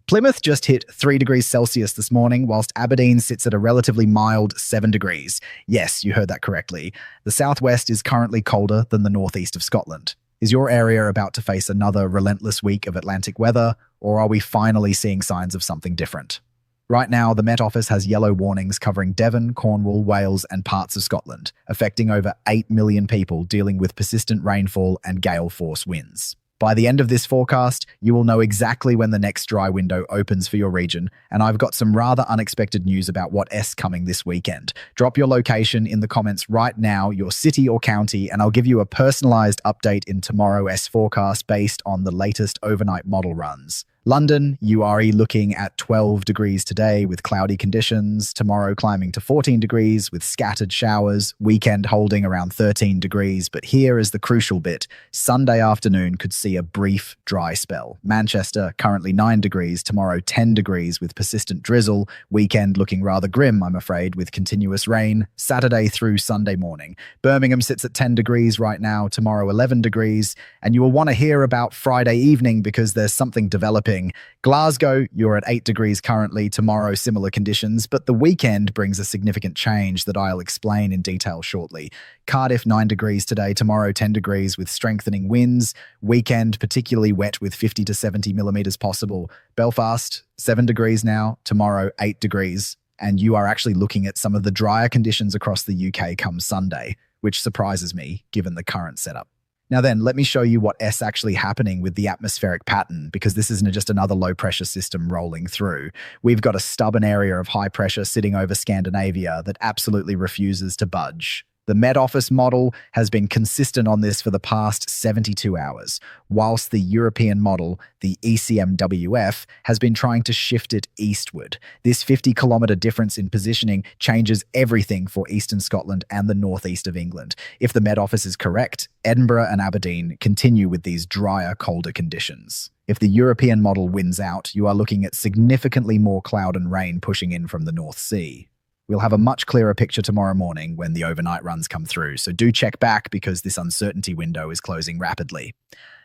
Plymouth just hit 3 degrees Celsius this morning, whilst Aberdeen sits at a relatively mild 7 degrees. Yes, you heard that correctly. The southwest is currently colder than the northeast of Scotland. Is your area about to face another relentless week of Atlantic weather, or are we finally seeing signs of something different? Right now, the Met Office has yellow warnings covering Devon, Cornwall, Wales, and parts of Scotland, affecting over 8 million people dealing with persistent rainfall and gale-force winds. By the end of this forecast, you will know exactly when the next dry window opens for your region, and I've got some rather unexpected news about what's coming this weekend. Drop your location in the comments right now, your city or county, and I'll give you a personalised update in tomorrow's forecast based on the latest overnight model runs. London, you are looking at 12 degrees today with cloudy conditions, tomorrow climbing to 14 degrees with scattered showers, weekend holding around 13 degrees, but here is the crucial bit. Sunday afternoon could see a brief dry spell. Manchester, currently 9 degrees, tomorrow 10 degrees with persistent drizzle, weekend looking rather grim, I'm afraid, with continuous rain, Saturday through Sunday morning. Birmingham sits at 10 degrees right now, tomorrow 11 degrees, and you will want to hear about Friday evening because there's something developing. Glasgow, you're at 8 degrees currently, tomorrow similar conditions, but the weekend brings a significant change that I'll explain in detail shortly. Cardiff 9 degrees today, tomorrow 10 degrees with strengthening winds, weekend particularly wet with 50 to 70 millimeters possible. Belfast 7 degrees now, tomorrow 8 degrees, and you are actually looking at some of the drier conditions across the UK come Sunday, which surprises me given the current setup. Now then, let me show you what's actually happening with the atmospheric pattern, because this isn't just another low-pressure system rolling through. We've got a stubborn area of high pressure sitting over Scandinavia that absolutely refuses to budge. The Met Office model has been consistent on this for the past 72 hours, whilst the European model, the ECMWF, has been trying to shift it eastward. This 50-kilometre difference in positioning changes everything for eastern Scotland and the northeast of England. If the Met Office is correct, Edinburgh and Aberdeen continue with these drier, colder conditions. If the European model wins out, you are looking at significantly more cloud and rain pushing in from the North Sea. We'll have a much clearer picture tomorrow morning when the overnight runs come through, so do check back because this uncertainty window is closing rapidly.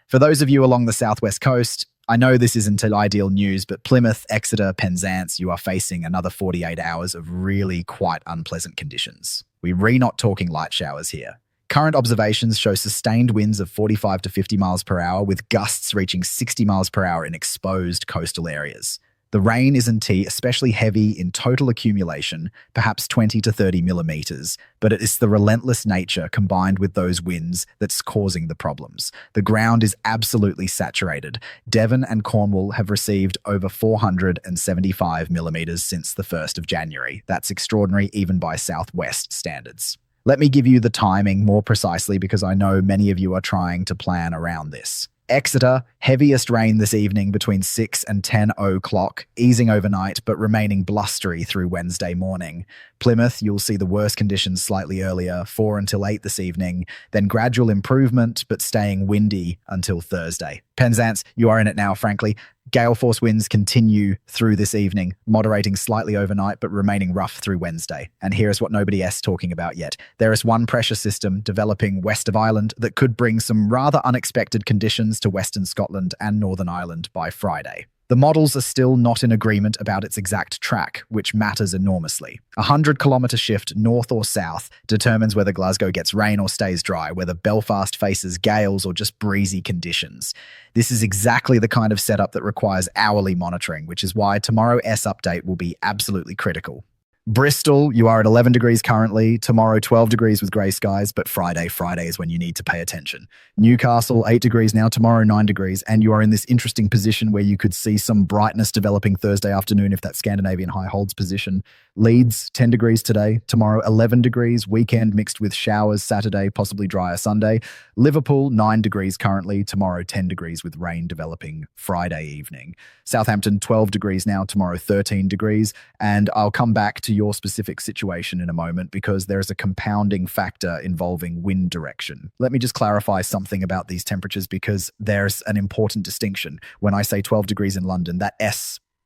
For those of you along the southwest coast, I know this isn't ideal news, but Plymouth, Exeter, Penzance, you are facing another 48 hours of really quite unpleasant conditions. We're not talking light showers here. Current observations show sustained winds of 45 to 50 miles per hour with gusts reaching 60 miles per hour in exposed coastal areas. The rain is especially heavy in total accumulation, perhaps 20 to 30 millimeters, but it is the relentless nature combined with those winds that's causing the problems. The ground is absolutely saturated. Devon and Cornwall have received over 475 millimeters since the 1st of January. That's extraordinary even by southwest standards. Let me give you the timing more precisely because I know many of you are trying to plan around this. Exeter, heaviest rain this evening between 6 and 10 o'clock, easing overnight but remaining blustery through Wednesday morning. Plymouth, you'll see the worst conditions slightly earlier, 4 until 8 this evening, then gradual improvement but staying windy until Thursday. Penzance, you are in it now, frankly. Gale force winds continue through this evening, moderating slightly overnight but remaining rough through Wednesday. And here's what nobody is talking about yet. There is one pressure system developing west of Ireland that could bring some rather unexpected conditions to Western Scotland and Northern Ireland by Friday. The models are still not in agreement about its exact track, which matters enormously. A 100-kilometre shift north or south determines whether Glasgow gets rain or stays dry, whether Belfast faces gales or just breezy conditions. This is exactly the kind of setup that requires hourly monitoring, which is why tomorrow's update will be absolutely critical. Bristol, you are at 11 degrees currently, tomorrow 12 degrees with grey skies, but Friday is when you need to pay attention. Newcastle, 8 degrees now, tomorrow 9 degrees, and you are in this interesting position where you could see some brightness developing Thursday afternoon if that Scandinavian high holds position. Leeds, 10 degrees today, tomorrow 11 degrees, weekend mixed with showers Saturday, possibly drier Sunday. Liverpool, 9 degrees currently, tomorrow 10 degrees with rain developing Friday evening. Southampton, 12 degrees now, tomorrow 13 degrees, and I'll come back to your specific situation in a moment because there's a compounding factor involving wind direction. Let me just clarify something about these temperatures because there's an important distinction. When I say 12 degrees in London, that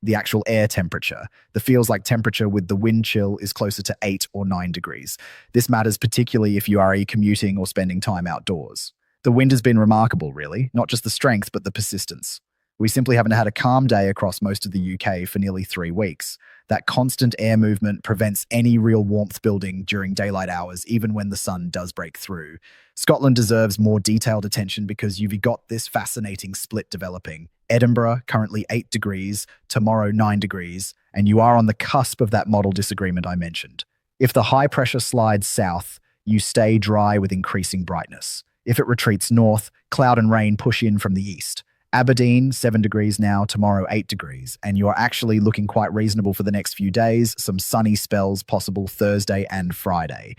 the actual air temperature. The feels like temperature with the wind chill is closer to 8 or 9 degrees. This matters particularly if you are commuting or spending time outdoors. The wind has been remarkable, really, not just the strength, but the persistence. We simply haven't had a calm day across most of the UK for nearly 3 weeks. That constant air movement prevents any real warmth building during daylight hours, even when the sun does break through. Scotland deserves more detailed attention because you've got this fascinating split developing. Edinburgh, currently 8 degrees, tomorrow 9 degrees, and you are on the cusp of that model disagreement I mentioned. If the high pressure slides south, you stay dry with increasing brightness. If it retreats north, cloud and rain push in from the east. Aberdeen, 7 degrees now, tomorrow 8 degrees, and you're actually looking quite reasonable for the next few days, some sunny spells possible Thursday and Friday.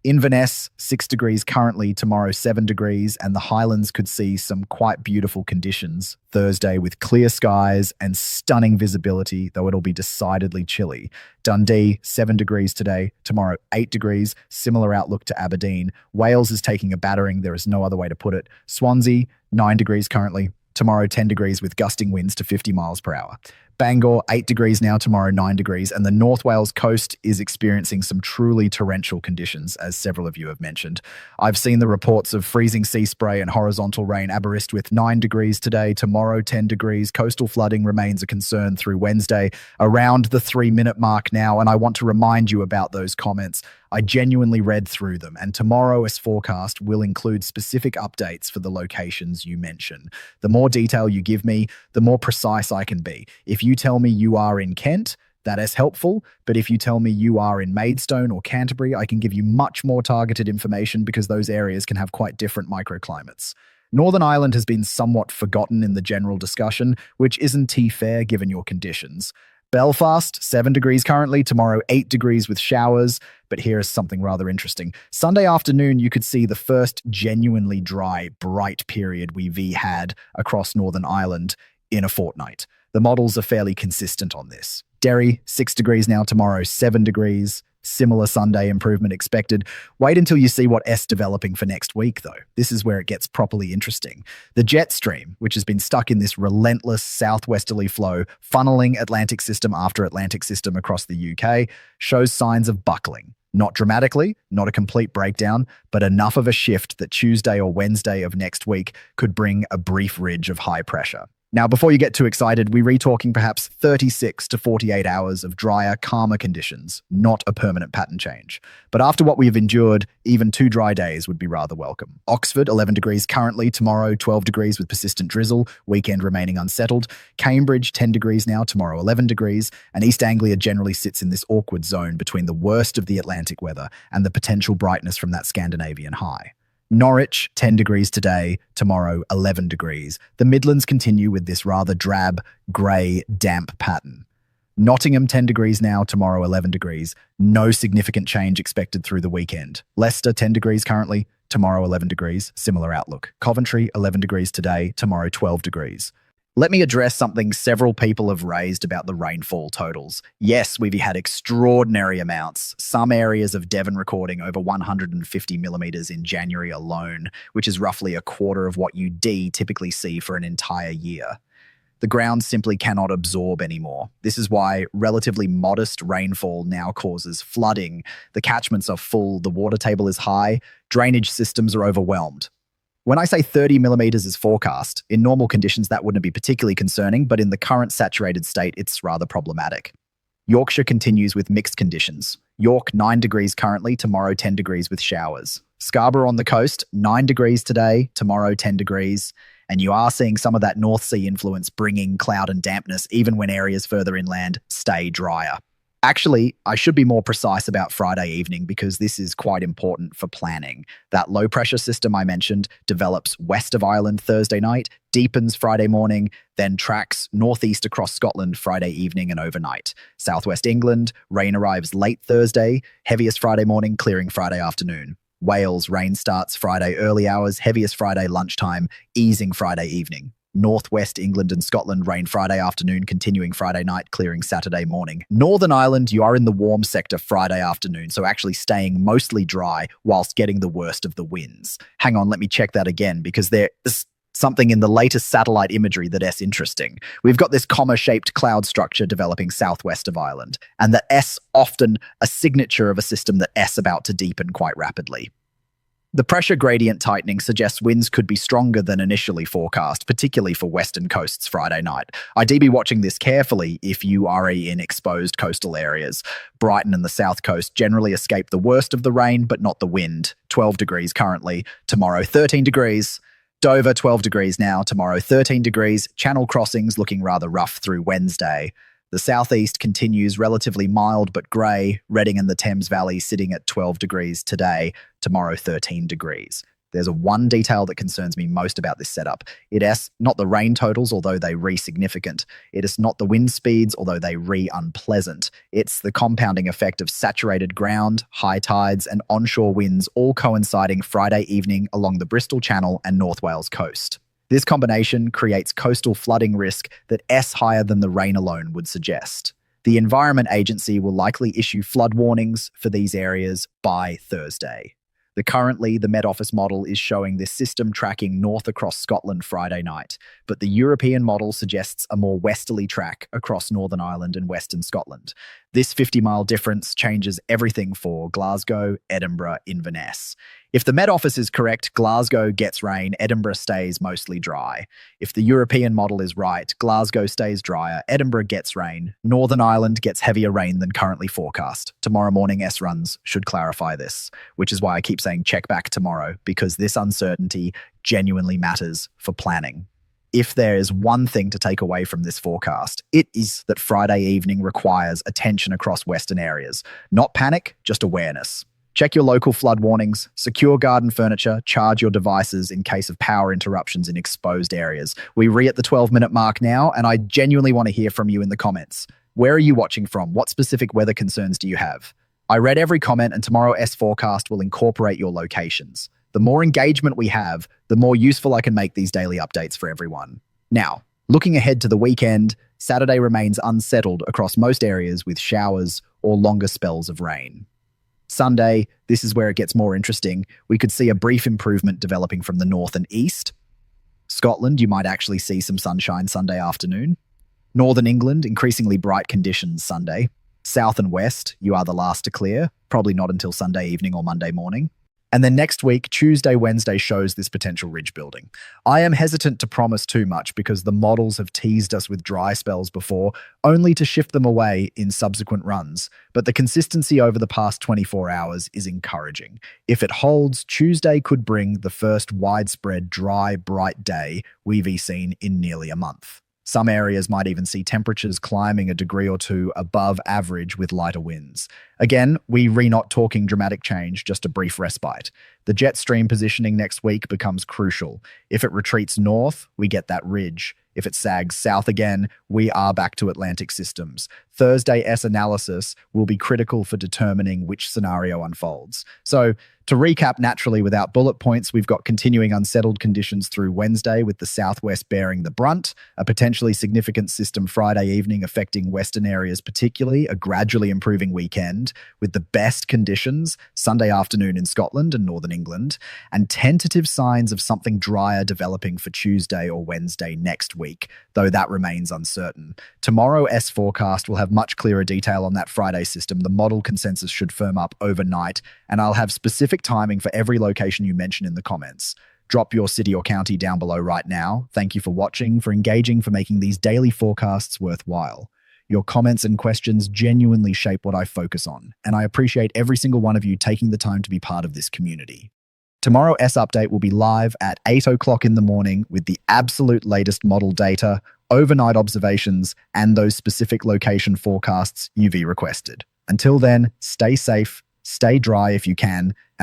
Inverness, 6 degrees currently, tomorrow 7 degrees, and the Highlands could see some quite beautiful conditions Thursday with clear skies and stunning visibility, though it'll be decidedly chilly. Dundee, 7 degrees today, tomorrow 8 degrees, similar outlook to Aberdeen. Wales is taking a battering, there is no other way to put it. Swansea, 9 degrees currently, tomorrow 10 degrees with gusting winds to 50 miles per hour. Bangor, 8 degrees now, tomorrow 9 degrees, and the North Wales coast is experiencing some truly torrential conditions, as several of you have mentioned. I've seen the reports of freezing sea spray and horizontal rain. Aberystwyth, 9 degrees today, tomorrow 10 degrees. Coastal flooding remains a concern through Wednesday, around the 3-minute mark now, and I want to remind you about those comments. I genuinely read through them, and tomorrow's forecast will include specific updates for the locations you mention. The more detail you give me, the more precise I can be. If you tell me you are in Kent, that is helpful, but if you tell me you are in Maidstone or Canterbury, I can give you much more targeted information because those areas can have quite different microclimates. Northern Ireland has been somewhat forgotten in the general discussion, which isn't fair given your conditions. Belfast, 7 degrees currently, tomorrow 8 degrees with showers, but here is something rather interesting. Sunday afternoon, you could see the first genuinely dry, bright period we've had across Northern Ireland in a fortnight. The models are fairly consistent on this. Derry, 6 degrees now, tomorrow 7 degrees. Similar Sunday improvement expected. Wait until you see what S developing for next week, though. This is where it gets properly interesting. The jet stream, which has been stuck in this relentless southwesterly flow, funneling Atlantic system after Atlantic system across the UK, shows signs of buckling. Not dramatically, not a complete breakdown, but enough of a shift that Tuesday or Wednesday of next week could bring a brief ridge of high pressure. Now, before you get too excited, we're talking perhaps 36 to 48 hours of drier, calmer conditions, not a permanent pattern change. But after what we've endured, even 2 dry days would be rather welcome. Oxford, 11 degrees currently, tomorrow 12 degrees with persistent drizzle, weekend remaining unsettled. Cambridge, 10 degrees now, tomorrow 11 degrees, and East Anglia generally sits in this awkward zone between the worst of the Atlantic weather and the potential brightness from that Scandinavian high. Norwich, 10 degrees today, tomorrow 11 degrees. The Midlands continue with this rather drab, grey, damp pattern. Nottingham, 10 degrees now, tomorrow 11 degrees. No significant change expected through the weekend. Leicester, 10 degrees currently, tomorrow 11 degrees. Similar outlook. Coventry, 11 degrees today, tomorrow 12 degrees. Let me address something several people have raised about the rainfall totals. Yes, we've had extraordinary amounts. Some areas of Devon recording over 150 millimeters in January alone, which is roughly a quarter of what you typically see for an entire year. The ground simply cannot absorb anymore. This is why relatively modest rainfall now causes flooding. The catchments are full, the water table is high, drainage systems are overwhelmed. When I say 30 millimeters is forecast, in normal conditions that wouldn't be particularly concerning, but in the current saturated state, it's rather problematic. Yorkshire continues with mixed conditions. York, 9 degrees currently, tomorrow 10 degrees with showers. Scarborough on the coast, 9 degrees today, tomorrow 10 degrees. And you are seeing some of that North Sea influence bringing cloud and dampness, even when areas further inland stay drier. Actually, I should be more precise about Friday evening because this is quite important for planning. That low pressure system I mentioned develops west of Ireland Thursday night, deepens Friday morning, then tracks northeast across Scotland Friday evening and overnight. Southwest England, rain arrives late Thursday, heaviest Friday morning, clearing Friday afternoon. Wales, rain starts Friday early hours, heaviest Friday lunchtime, easing Friday evening. Northwest England and Scotland, rain Friday afternoon, continuing Friday night, clearing Saturday morning. Northern Ireland, you are in the warm sector Friday afternoon, so actually staying mostly dry whilst getting the worst of the winds. Hang on, let me check that again because there's something in the latest satellite imagery that's interesting. We've got this comma-shaped cloud structure developing southwest of Ireland, and that S often a signature of a system that S about to deepen quite rapidly. The pressure gradient tightening suggests winds could be stronger than initially forecast, particularly for western coasts Friday night. I'd be watching this carefully if you are in exposed coastal areas. Brighton and the south coast generally escape the worst of the rain, but not the wind. 12 degrees currently. Tomorrow, 13 degrees. Dover, 12 degrees now. Tomorrow, 13 degrees. Channel crossings looking rather rough through Wednesday. The southeast continues relatively mild but grey. Reading and the Thames Valley sitting at 12 degrees today. Tomorrow, 13 degrees. There's one detail that concerns me most about this setup. It is not the rain totals, although they re-significant. It is not the wind speeds, although they re-unpleasant. It's the compounding effect of saturated ground, high tides, and onshore winds all coinciding Friday evening along the Bristol Channel and North Wales coast. This combination creates coastal flooding risk that S higher than the rain alone would suggest. The Environment Agency will likely issue flood warnings for these areas by Thursday. Currently, the Met Office model is showing this system tracking north across Scotland Friday night, but the European model suggests a more westerly track across Northern Ireland and Western Scotland. This 50-mile difference changes everything for Glasgow, Edinburgh, Inverness. If the Met Office is correct, Glasgow gets rain, Edinburgh stays mostly dry. If the European model is right, Glasgow stays drier, Edinburgh gets rain, Northern Ireland gets heavier rain than currently forecast. Tomorrow morning S runs should clarify this, which is why I keep saying check back tomorrow, because this uncertainty genuinely matters for planning. If there is one thing to take away from this forecast, it is that Friday evening requires attention across western areas. Not panic, just awareness. Check your local flood warnings, secure garden furniture, charge your devices in case of power interruptions in exposed areas. We're at the 12-minute mark now, and I genuinely want to hear from you in the comments. Where are you watching from? What specific weather concerns do you have? I read every comment, and tomorrow S forecast will incorporate your locations. The more engagement we have, the more useful I can make these daily updates for everyone. Now, looking ahead to the weekend, Saturday remains unsettled across most areas with showers or longer spells of rain. Sunday, this is where it gets more interesting. We could see a brief improvement developing from the north and east. Scotland, you might actually see some sunshine Sunday afternoon. Northern England, increasingly bright conditions Sunday. South and west, you are the last to clear, probably not until Sunday evening or Monday morning. And then next week, Tuesday, Wednesday shows this potential ridge building. I am hesitant to promise too much because the models have teased us with dry spells before, only to shift them away in subsequent runs. But the consistency over the past 24 hours is encouraging. If it holds, Tuesday could bring the first widespread dry, bright day we've seen in nearly a month. Some areas might even see temperatures climbing a degree or two above average with lighter winds. Again, we're not talking dramatic change, just a brief respite. The jet stream positioning next week becomes crucial. If it retreats north, we get that ridge. If it sags south again, we are back to Atlantic systems. Thursday S analysis will be critical for determining which scenario unfolds. So, to recap naturally without bullet points, we've got continuing unsettled conditions through Wednesday with the southwest bearing the brunt, a potentially significant system Friday evening affecting western areas particularly, a gradually improving weekend with the best conditions Sunday afternoon in Scotland and northern England, and tentative signs of something drier developing for Tuesday or Wednesday next week, though that remains uncertain. Tomorrow S forecast will have much clearer detail on that Friday system. The model consensus should firm up overnight, and I'll have specific timing for every location you mention in the comments. Drop your city or county down below right now. Thank you for watching, for engaging, for making these daily forecasts worthwhile. Your comments and questions genuinely shape what I focus on, and I appreciate every single one of you taking the time to be part of this community. Tomorrow S Update will be live at 8 o'clock in the morning with the absolute latest model data, overnight observations, and those specific location forecasts you've requested. Until then, stay safe, stay dry if you can, and